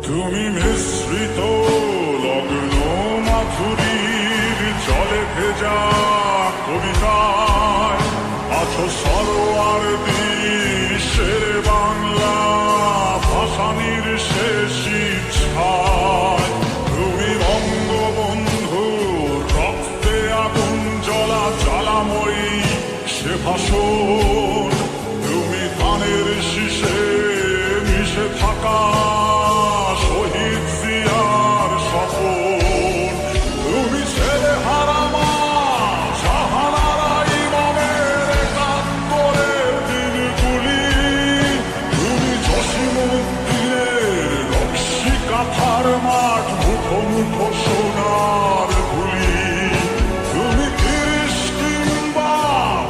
তুমি মিশ্রিত লগ্ন মাধুরীর জলে ভেজা কবিতায় আছো সরোয়ার দৃশ্যের বাংলা ভাসানির শেষ ইচ্ছায়। তুমি বঙ্গবন্ধু রক্তে আগুন জ্বলা জ্বালাময়ী সে ভাষণ। তুমি ধানের শীষে মিশে থাকা শহীদ জিয়ার স্বপন। তুমি ছেলে হারা মা জাহানারা ইমামের একাত্তরের দিনগুলি। তুমি জসিমউদ্দিনের রক্সি কাঁথার মাঠ মুঠো মুঠো সোনার ধুলি। তুমি তিরিশ কিংবা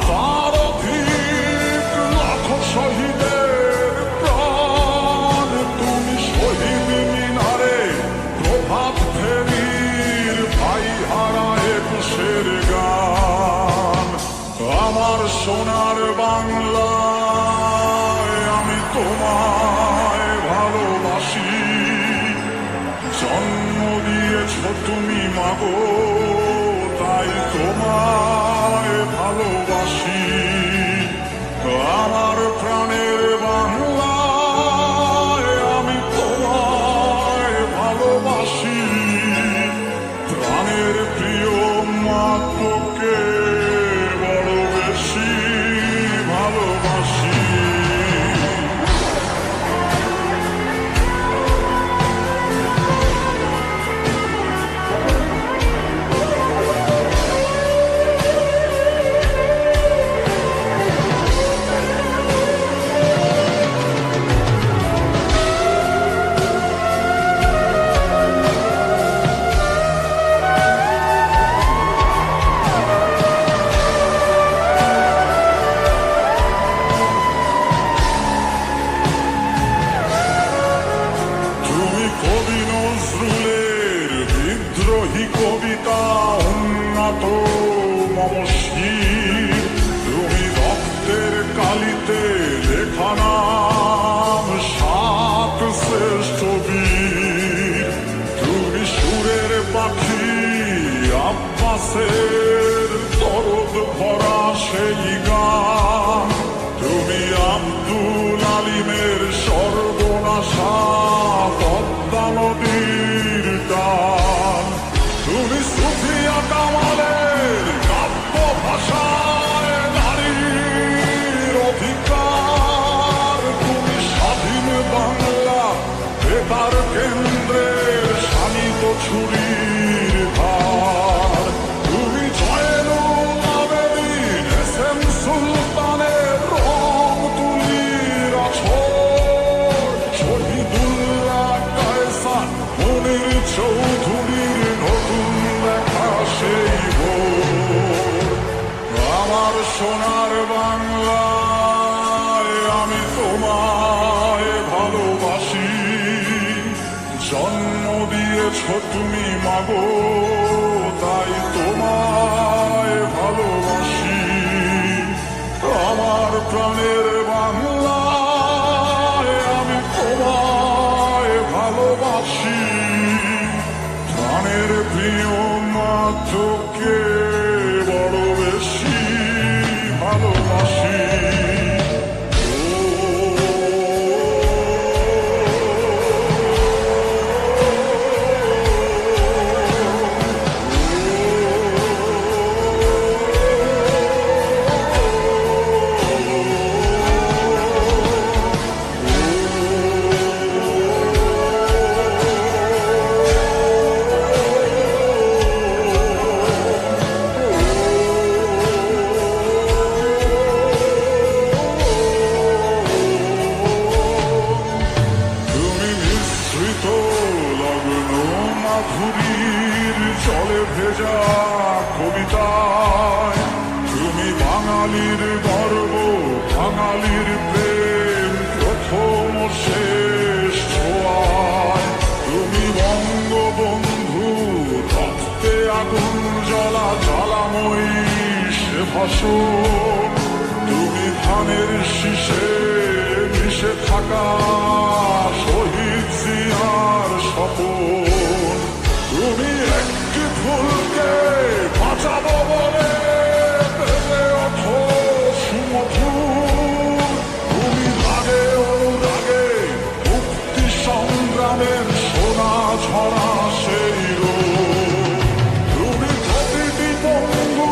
তার অধিক লাখো শহীদের প্রাণ। তুমি শহীদ মিনারে প্রভাত ফেরির ভাই হারা একুশের গান। আমার সোনার বাংলায় আমি তোমায় ভালোবাসি। জন্ম দিয়েছ তুমি মাগো তাই তোমায় ভালোবাসি। আমার প্রাণের বাংলায় আমি তোমায় ভালোবাসি। প্রাণের প্রিয় মা তোকে বড় বেশি ভালোবাসি। তুমি কবি নজরুলের বিদ্রোহী কবিতা উন্নত মমস্বী। তুমি রক্তের কালিতে লেখা নাম সাত শ্রেষ্ঠ বীর। তুমি সুরের পাখি আব্বাসের দরদ ভরা সেই গান। তুমি আব্দুল আলিমের সর্বনাশা পদ্মা নদীর টান। তুমি সুফিয়া কামালের কাব্য ভাষায় নারীর অধিকার। তুমি স্বাধীন বাংলা বেতার কেন্দ্রের শানিত ছুরির ধার। তুমি জয়নুল আবেদিন এস এম সুলতানের রং তুলির আছর। শহীদুল্লাহ কায়সার মনির চৌধুরীর নতুন লেখা সেই ভোর। আমার সোনার বাংলায় আমি তোমায় ভালোবাসি। জন্ম দিয়েছ তুমি মাগো তাই তোমায় ভালোবাসি। আমার প্রাণের বাংলায় আমি তোমায় ভালোবাসি। প্রাণের প্রিয় মা তোকে বড় বেশি ভালোবাসি। মাধুরীর জলে ভেজা কবিতায় তুমি বাঙালির গর্ব বাঙালির প্রেম প্রথম শেষ ছোঁয়ায়। তুমি বঙ্গবন্ধু রক্তে আগুন জ্বলা জ্বালাময়ী সে ভাষণ। তুমি ধানের শীষে মিশে থাকা শহীদ জিয়ার গ্রামের সোনা ঝরা সেই রূপ। তুমি প্রতিটি বন্ধু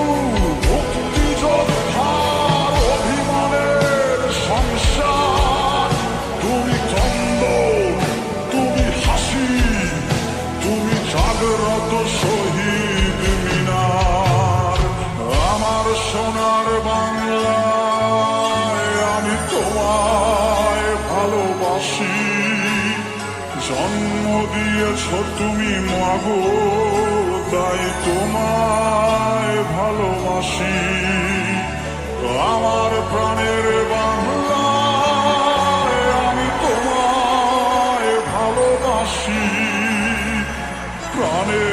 মুক্তিযোদ্ধার অভিমানের সংসার। তুমি কন্দ, তুমি হাসি, তুমি জাগ্রত শহীদ মিনার। আমার সোনার বাংলায় আমি তোমায় ভালোবাসি। জন্ম দিয়েছ তুমি মাগো, তাই তোমায় ভালোবাসি। আমার প্রাণের বাংলায় আমি তোমায় ভালোবাসি। প্রাণের